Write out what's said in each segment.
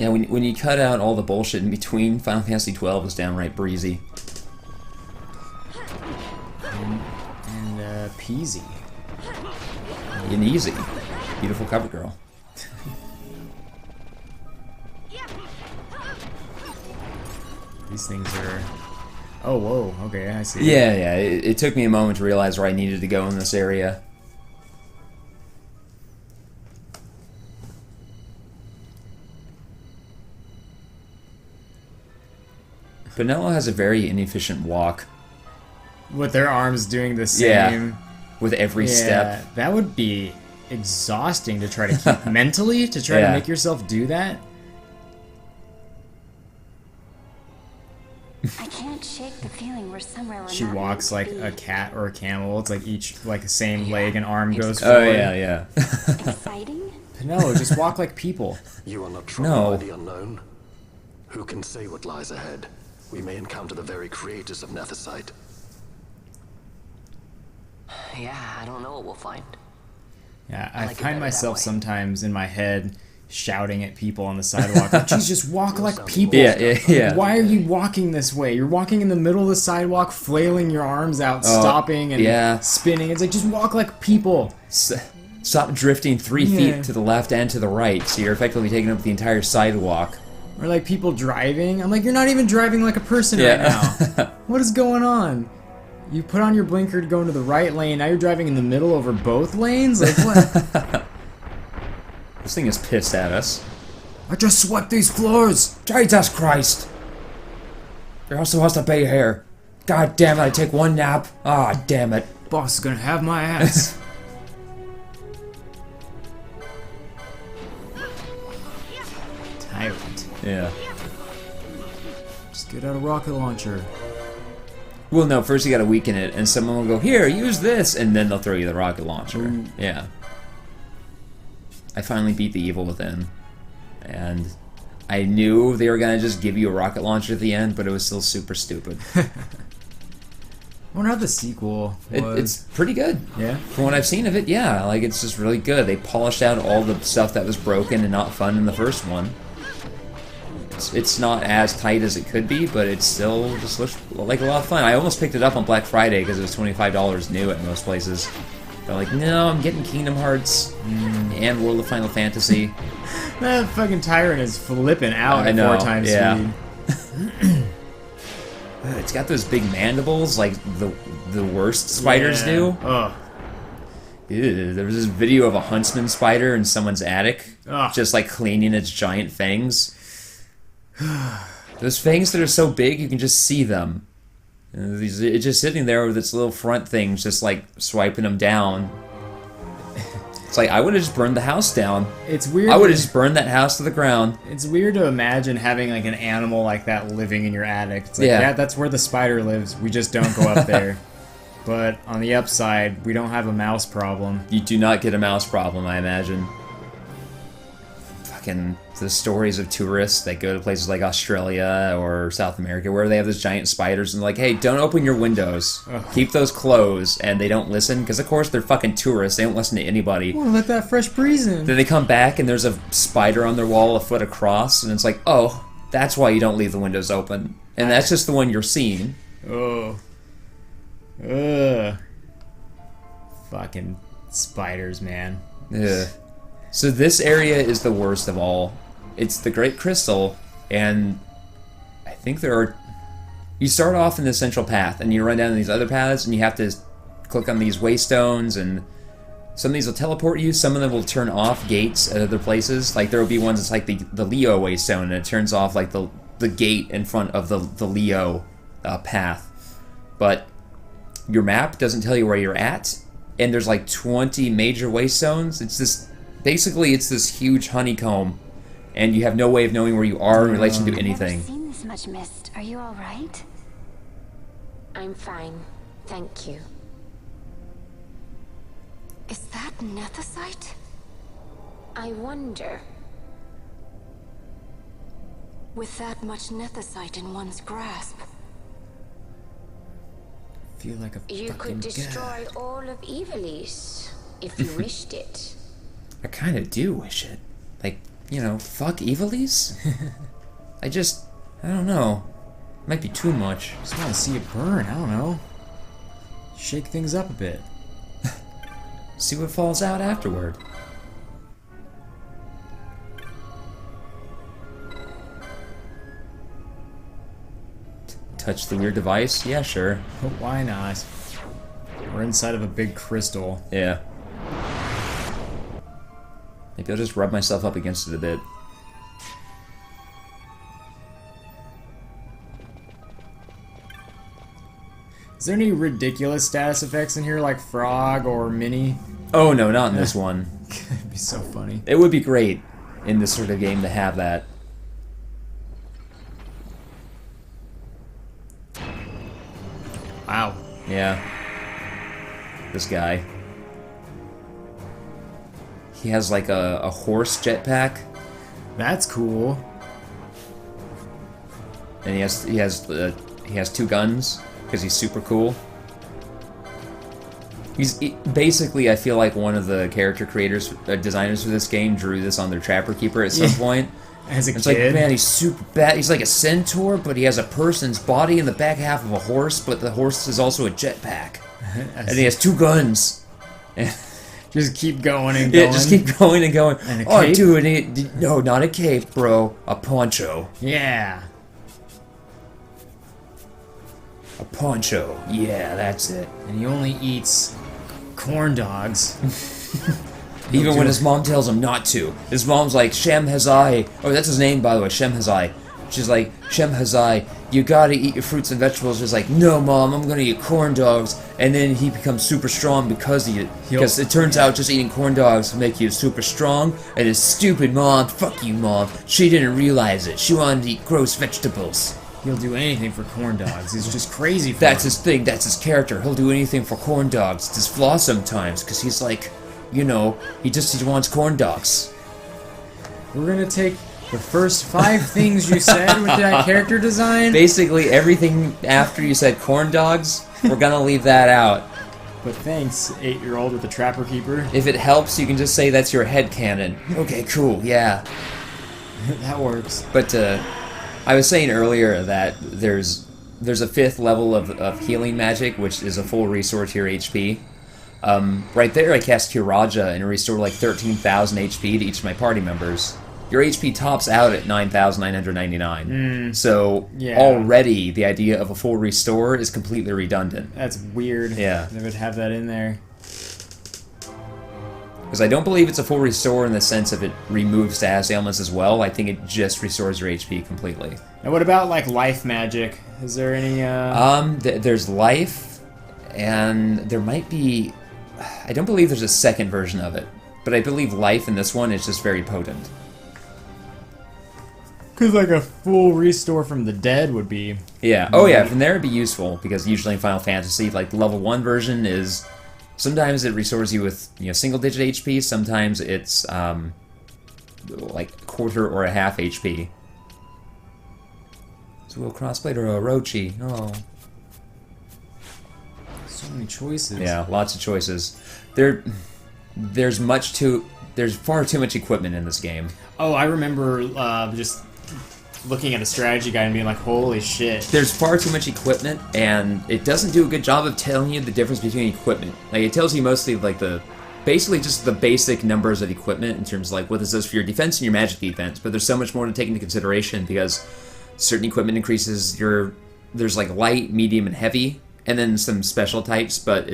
Yeah, when you cut out all the bullshit in between, Final Fantasy XII is downright breezy. And peasy. And easy. Beautiful cover girl. These things are... Oh, whoa. Okay, I see. Yeah. It took me a moment to realize where I needed to go in this area. Benello has a very inefficient walk. With their arms doing the same... Yeah, with every step. That would be exhausting to try to keep mentally, to try to make yourself do that. I can't shake the feeling we're somewhere we're She not walks meant like to a be. cat or a camel. It's like each, like the same leg and arm goes forward. Oh, yeah. Exciting? No, just walk like people. You are not troubled by the unknown. Who can say what lies ahead? We may encounter the very creators of Nethicite. Yeah, I don't know what we'll find. Yeah, I like it find better myself that way. sometimes in my head shouting at people on the sidewalk. Like, geez, just walk like people. Yeah. Why are you walking this way? You're walking in the middle of the sidewalk, flailing your arms out, stopping and spinning. It's like, just walk like people. Stop drifting 3 feet to the left and to the right, so you're effectively taking up the entire sidewalk. Or like people driving. I'm like, you're not even driving like a person right now. What is going on? You put on your blinker to go into the right lane, now you're driving in the middle over both lanes? Like, what? This thing is pissed at us. I just swept these floors! Jesus Christ! You're also supposed to be here. God damn it, I take one nap. Ah, damn it. Boss is gonna have my ass. Tyrant. Yeah. Just get out a rocket launcher. Well, no, first you gotta weaken it, and someone will go, here, use this, and then they'll throw you the rocket launcher. Yeah. I finally beat the evil within, and I knew they were gonna just give you a rocket launcher at the end, but it was still super stupid. I wonder how the sequel was. It's pretty good. Yeah? From what I've seen of it, yeah. Like, it's just really good. They polished out all the stuff that was broken and not fun in the first one. It's not as tight as it could be, but it still just looks like a lot of fun. I almost picked it up on Black Friday because it was $25 new at most places. But like, no, I'm getting Kingdom Hearts and World of Final Fantasy. That fucking Tyrant is flipping out at 4 times speed. It's got those big mandibles like the worst spiders do. Ugh. Ew, there was this video of a huntsman spider in someone's attic, just like cleaning its giant fangs. Those fangs that are so big you can just see them. It's just sitting there with its little front things, just like swiping them down. It's like, I would have just burned the house down. It's weird. I would have just burned that house to the ground. It's weird to imagine having like an animal like that living in your attic. It's like, yeah, that's where the spider lives. We just don't go up there. But on the upside, we don't have a mouse problem. You do not get a mouse problem, I imagine. Fucking the stories of tourists that go to places like Australia or South America where they have those giant spiders and like, hey, don't open your windows. Keep those closed. And they don't listen because, of course, they're fucking tourists. They don't listen to anybody. Well, let that fresh breeze in. Then they come back and there's a spider on their wall a foot across and it's like, oh, that's why you don't leave the windows open. And that's just the one you're seeing. Oh. Ugh. Fucking spiders, man. Yeah. So this area is the worst of all. It's the Great Crystal, and I think there are... You start off in the central path, and you run down these other paths, and you have to click on these waystones, and some of these will teleport you, some of them will turn off gates at other places. Like, there will be ones that's like the Leo waystone, and it turns off, like, the gate in front of the Leo path. But your map doesn't tell you where you're at, and there's, like, 20 major waystones. It's this... Basically, it's this huge honeycomb, and you have no way of knowing where you are in relation to anything. I've never seen this much mist. Are you all right? I'm fine, thank you. Is that Nethicite? I wonder. With that much Nethicite in one's grasp. I feel like a You fucking could destroy all of Evilise if you wished it. I kind of do wish it. Like, you know, fuck Evilies? I don't know. Might be too much. Just want to see it burn. I don't know. Shake things up a bit. See what falls out afterward. Touch the weird device? Yeah, sure. But why not? We're inside of a big crystal. Yeah. Maybe I'll just rub myself up against it a bit. Is there any ridiculous status effects in here, like Frog or Minnie? Oh no, not in this one. It'd be so funny. It would be great in this sort of game to have that. Wow. Yeah. This guy. He has like a horse jetpack, That's cool. and he has two guns because he's super cool. Basically, I feel like one of the character creators, designers for this game, drew this on their Trapper Keeper at some point. As a It's kid. like, man, he's super bad. He's like a centaur, but he has a person's body in the back half of a horse, but the horse is also a jetpack. And he has two guns. Just keep going and going. Yeah, just keep going and going. And a Oh, cape? dude, no, not a cape, bro. A poncho. Yeah. A poncho. Yeah, that's it. And he only eats corn dogs. Even when his mom tells him not to. His mom's like, Shemhazai. Oh, that's his name, by the way, Shemhazai. She's like, Shemhazai, you gotta eat your fruits and vegetables. He's like, no, Mom, I'm gonna eat corn dogs. And then he becomes super strong because of it. Because it turns out just eating corn dogs will make you super strong. And his stupid mom, fuck you, Mom, she didn't realize it. She wanted to eat gross vegetables. He'll do anything for corn dogs. He's just crazy for That's him. his thing, that's his character. He'll do anything for corn dogs. It's his flaw sometimes, because he's like, you know, he wants corn dogs. We're gonna take the first 5 things you said with that character design. Basically, everything after you said corn dogs, we're gonna leave that out. But thanks, 8-year-old with the Trapper Keeper. If it helps, you can just say that's your headcanon. Okay, cool, yeah. That works. But I was saying earlier that there's a 5th level of healing magic, which is a full restore to your HP. Right there, I cast Cure Raja and restore like 13,000 HP to each of my party members. Your HP tops out at 9,999. So yeah. already the idea of a full restore is completely redundant. That's weird. Yeah. They would have that in there. Because I don't believe it's a full restore in the sense of it removes status ailments as well. I think it just restores your HP completely. And what about like life magic? Is there any? There's life, and there might be. I don't believe there's a second version of it, but I believe life in this one is just very potent. Because like a full restore from the dead would be. Yeah. Oh yeah. From there it'd be useful because usually in Final Fantasy, like the level 1 version is. Sometimes it restores you with single-digit HP. Sometimes it's like quarter or a half HP. So a crossblade or a Orochi. Oh. So many choices. Yeah, lots of choices. There's far too much equipment in this game. Oh, I remember just looking at a strategy guide and being like, holy shit. There's far too much equipment, and it doesn't do a good job of telling you the difference between equipment. Like, it tells you mostly, like, basically just the basic numbers of equipment in terms of, like, what this does for your defense and your magic defense, but there's so much more to take into consideration because certain equipment increases there's, like, light, medium, and heavy, and then some special types, but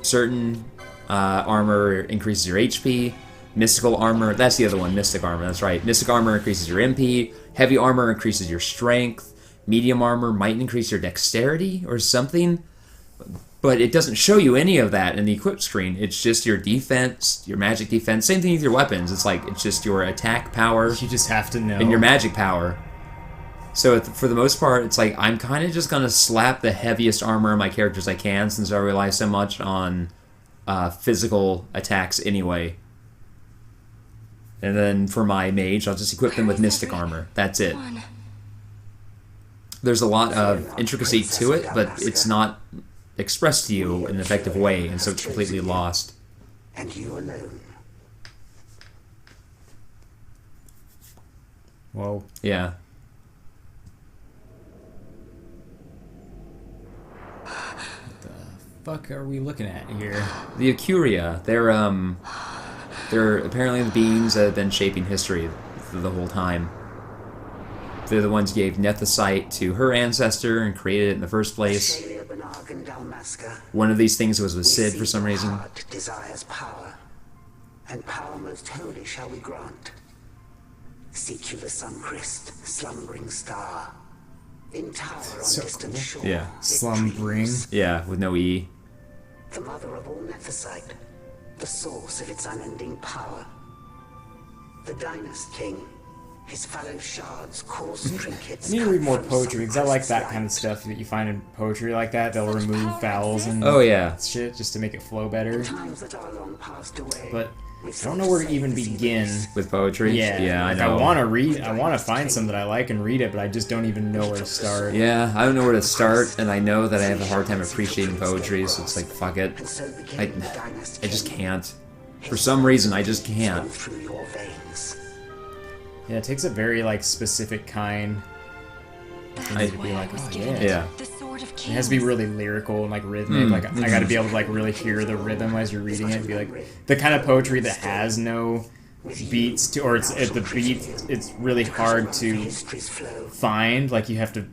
certain armor increases your HP. Mystical armor, that's the other one, mystic armor, that's right. Mystic armor increases your MP, heavy armor increases your strength, medium armor might increase your dexterity or something, but it doesn't show you any of that in the equip screen. It's just your defense, your magic defense, same thing with your weapons. It's just your attack power. You just have to know. And your magic power. So for the most part, it's like, I'm kind of just going to slap the heaviest armor on my characters I can since I rely so much on physical attacks anyway. And then for my mage, I'll just equip them with mystic armor. That's it. There's a lot of intricacy to it, but it's not expressed to you in an effective way, and so it's completely lost. And you alone. Whoa. Yeah. Fuck are we looking at here? The Acuria, they're apparently the beings that have been shaping history the whole time. They're the ones who gave Nethicite to her ancestor and created it in the first place. One of these things was with Sid for some reason. Heart desires power, and power most holy shall we grant. Seek you the sun-crest, slumbering star. In tower on So distant cool. shore. Yeah. it Slumbering. dreams. Yeah, with no E. The mother of all Nethicite, the source of its unending power. The Dynast King, his fellow shards, coarse trinkets. I need to read more from poetry because I like that sun-crest kind of light. stuff that you find in poetry like that. They'll remove vowels and Oh yeah. shit just to make it flow better. Times that are long passed away. But I don't know where to even begin. With poetry? Yeah, Yeah, I like, know. I want to read. I want to find some that I like and read it, but I just don't even know where to start. Yeah, I don't know where to start, and I know that I have a hard time appreciating poetry, so it's like, fuck it. And so became I the Dynast I just King. can't. For some reason, I just can't. Through your veins. Yeah, it takes a very like specific kind. I- To be like, oh yeah. Yeah. The Sword of Kings. It has to be really lyrical and like rhythmic. Like I got to be able to like really hear the rhythm as you're reading it. And be like the kind of poetry that has no beats to, or it's at the beat. It's really hard to History's flow. find. Like you have to,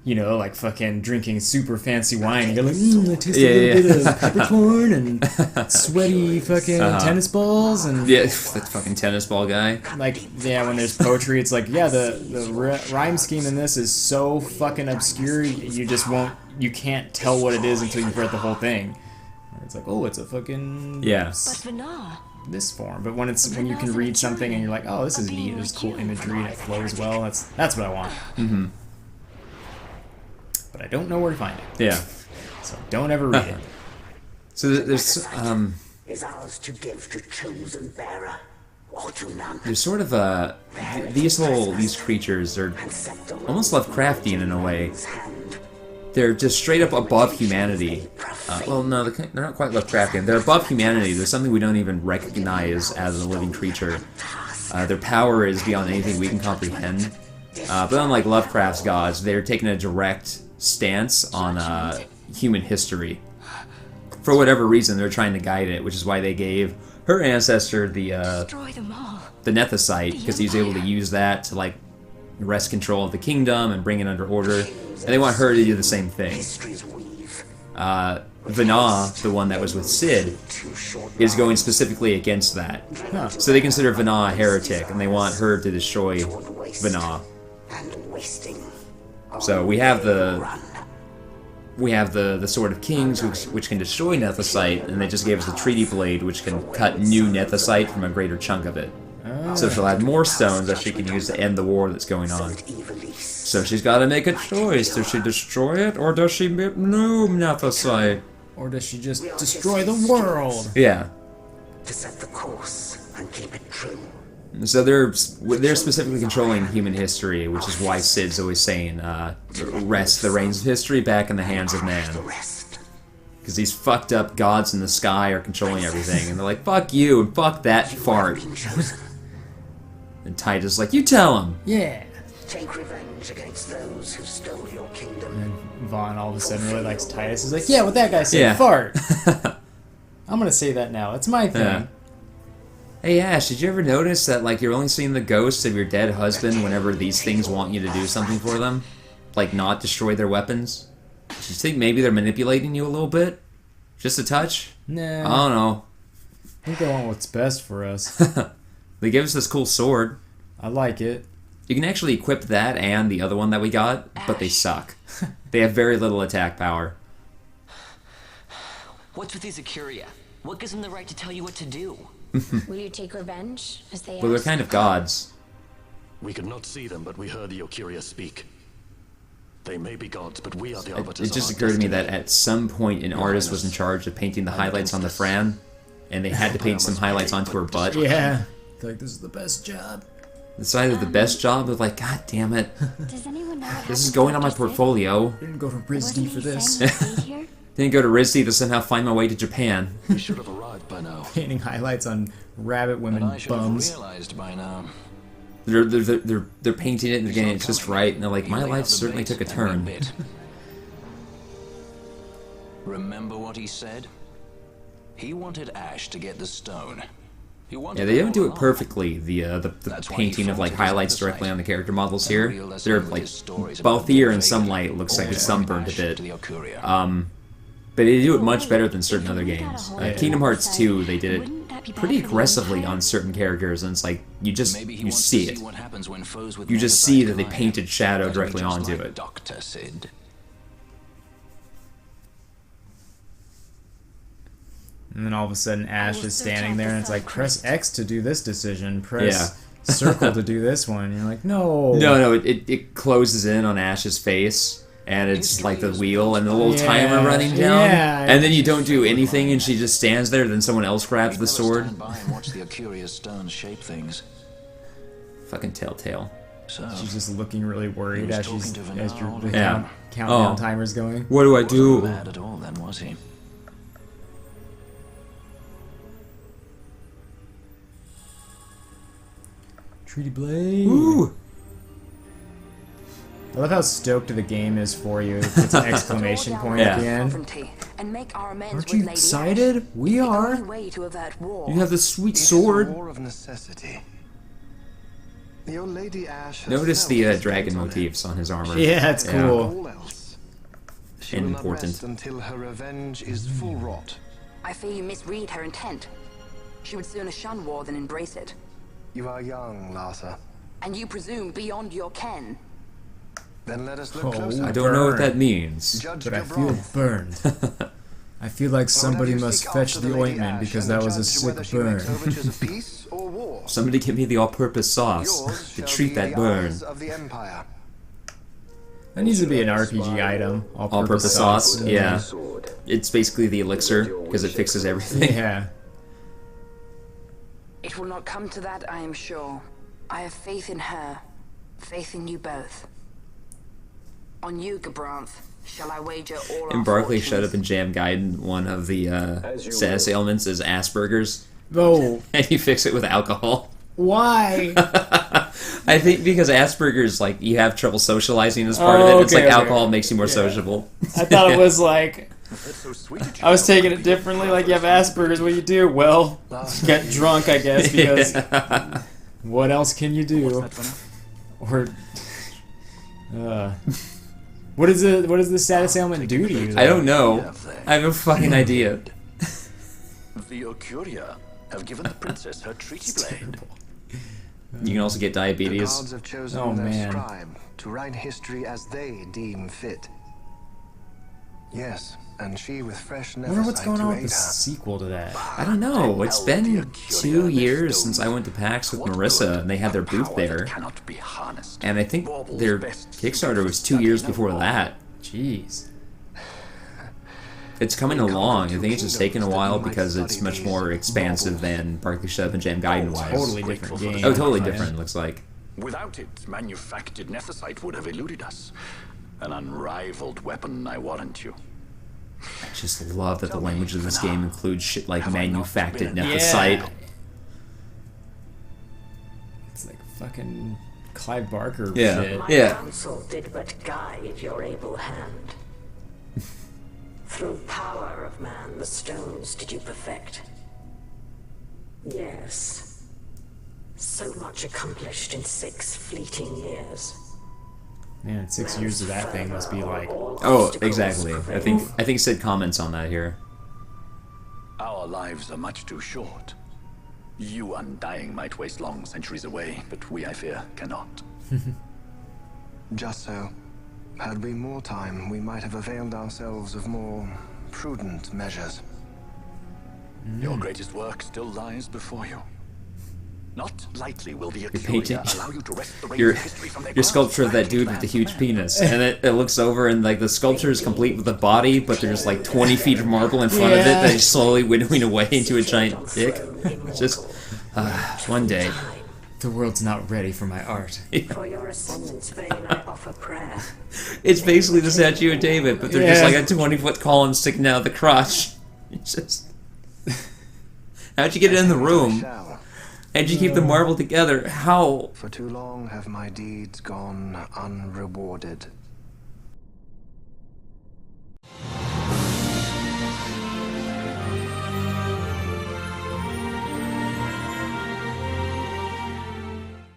you know, like fucking drinking super fancy wine. You're like, I taste Yeah, a little yeah. bit of peppercorn and sweaty fucking tennis balls and Yeah, that fucking tennis ball guy. like yeah. When there's poetry, it's like yeah, the rhyme scheme in this is so fucking obscure. You just won't. You can't tell what it is until you've read the whole thing. It's like oh, it's a fucking Yeah. But Vana. this form. But when you can read something and you're like oh, this is neat. There's cool imagery and it flows well. That's what I want. Mm-hmm. But I don't know where to find it. Yeah. So don't ever read it. So there's Is ours to give to chosen bearer, or to none. there's sort of these creatures are almost Lovecraftian in a way. They're just straight up above humanity. Well, no, they're not quite Lovecraftian. They're above humanity. There's something we don't even recognize as a living creature. Their power is beyond anything we can comprehend. But unlike Lovecraft's gods, they're taking a direct stance on human history. For whatever reason, they're trying to guide it, which is why they gave her ancestor the Destroy them all. Nethicite, because he's able to use that to like wrest control of the kingdom and bring it under order. And they want her to do the same thing. History's weave. Vana, the one that was with Sid, Too short is going specifically against that. Huh. So they consider Vana a heretic, and they want her to destroy toward waste Vana. and wasting. So we have the Sword of Kings, which can destroy Nethicite, and they just gave us the Treaty Blade, which can cut new Nethicite from a greater chunk of it. So she'll have more stones that she can use to end the war that's going on. So she's got to make a choice. Does she destroy it, or does she make new Nethicite? Or does she just destroy the world? Yeah. To set the course and keep it true. So they're specifically controlling human history, which is why Sid's always saying, rest the reins of history back in the hands of man. The rest. Because these fucked up gods in the sky are controlling everything, and they're like, fuck you, and fuck that fart. And Titus like, you tell him! Yeah. Take revenge against those who stole your kingdom. And Vaughn all of a sudden really likes Titus. He's like, yeah, what that guy said, Yeah. fart. I'm gonna say that now. It's my thing. Yeah. Hey Ash, did you ever notice that like you're only seeing the ghosts of your dead husband whenever these things want you to do something for them? Like not destroy their weapons? Do you think maybe they're manipulating you a little bit? Just a touch? Nah. I don't know. I think they want what's best for us. They give us this cool sword. I like it. You can actually equip that and the other one that we got, but they suck. They have very little attack power. What's with these Acuria? What gives them the right to tell you what to do? Will you take revenge, as they Well, they're asked? kind of gods. We could not see them, but we heard the Ocuria speak. They may be gods, but we are the It arbiters just of our occurred to me destiny. that at some point an artist was in charge of painting the highlights on the Fran, and they had to paint some highlights onto her butt. Yeah. Like, this is the best job. It's either the best job of like, god damn it, Does anyone know what this is happened going to on my Dr. Sid? portfolio. Didn't go to Wasn't RISD he for this. saying he stayed here? Didn't go to RISD to somehow find my way to Japan. We should have arrived by now. Painting highlights on rabbit And women I should have bums. realized by now. They're painting it and they're getting it just right, and they're like, my life certainly took a turn. Remember what he said? He wanted Ash to get the stone. Yeah, they don't do it perfectly. The painting of like highlights directly on the character models here. They're like bulkier in some light. It looks like it's sunburned a bit. But they do it much better than certain other games. Kingdom Hearts 2, they did it pretty aggressively on certain characters, and it's like you see it. You just see that they painted shadow directly onto it. And then all of a sudden Ash is standing there and it's like, press X to do this decision, press circle to do this one. And you're like, no. No, it closes in on Ash's face, and it's like the wheel and the little timer running down. Yeah. And then you don't do anything and she just stands there, then someone else grabs the sword. Fucking Telltale. She's just looking really worried as your Yeah. countdown timer's going. What do I do? Mad at all, then, was he? Treaty Blade. Ooh. I love how stoked the game is for you. It's an exclamation point at the end. Aren't you excited? We are. You have the sweet sword. War of necessity. Your Lady Ash has Notice the felt dragon the motifs on his armor. Yeah, it's cool. all else. She will not Important. rest until her revenge is full wrought. I fear you misread her intent. She would sooner shun war than embrace it. You are young, Larsa. And you presume beyond your ken. Then let us look Oh, closer. I don't know what that means. Judge But I feel burned. I feel like somebody must fetch the ointment because that was a sick burn. Somebody give me the all-purpose sauce to treat that burn. That needs to be an RPG item. All-purpose sauce, yeah. It's basically the elixir, because it fixes everything. Yeah. It will not come to that, I am sure. I have faith in her. Faith in you both. On you, Gabranth, shall I wager all And our Barkley showed up fortunes? in Jam Gaiden, one of the status ailments is Asperger's. Oh, And you fix it with alcohol. why? I think because Asperger's, like, you have trouble socializing as part of it. It's like okay. alcohol makes you more sociable. I thought it was like... I was taking it differently, like you have Asperger's, what do you do? Well, get drunk, I guess, because what else can you do? Or... What does the status ailment do to you? I don't know. I have no fucking idea. The Ocuria have given the princess her treaty blade. You can also get The diabetes. gods have chosen Oh, their man. scribe to write history as they deem fit. Yes, and she with fresh I wonder what's nephesite going to on with aid the her. sequel to that. I don't know. It's been 2 years since I went to PAX with Marissa, and they had their booth there. Cannot be harnessed. And I think their Kickstarter was 2 years before that. Jeez. It's coming along. I think it's just taking a while because it's much more expansive than Barkley Shut Up and Jam Gaiden wise. Totally different game. Oh, totally different, looks like. Without it, manufactured nephesite would have eluded us. An unrivaled weapon, I warrant you. I just love that the language of this game includes shit like Have I not manufactured been- nephesite. Yeah. It's like fucking Clive Barker Yeah. shit. My Yeah. counsel did but guide your able hand. Through power of man, the stones did you perfect. Yes. So much accomplished in 6 fleeting years. Man, 6 years of that thing must be like... Oh, exactly. I think Sid comments on that here. Our lives are much too short. You undying might waste long centuries away, but we, I fear, cannot. Just so. Had we more time, we might have availed ourselves of more prudent measures. Your greatest work still lies before you. Not lightly will the painting- Ocuria allow you to wrest the reins Your of history from their your grasp. sculpture of that dude with the huge penis, and it looks over and like the sculpture is complete with the body, but there's like 20 feet of marble in front of it that is slowly winnowing away into a giant dick. It's just one day. The world's not ready for my art. For your ascendant's vein, I offer prayer. It's basically the statue of David, but they're just Yeah. like a 20-foot column sticking out of the crotch. It's just how'd you get it in the room? Shall. How'd you keep the marble together? How? For too long have my deeds gone unrewarded.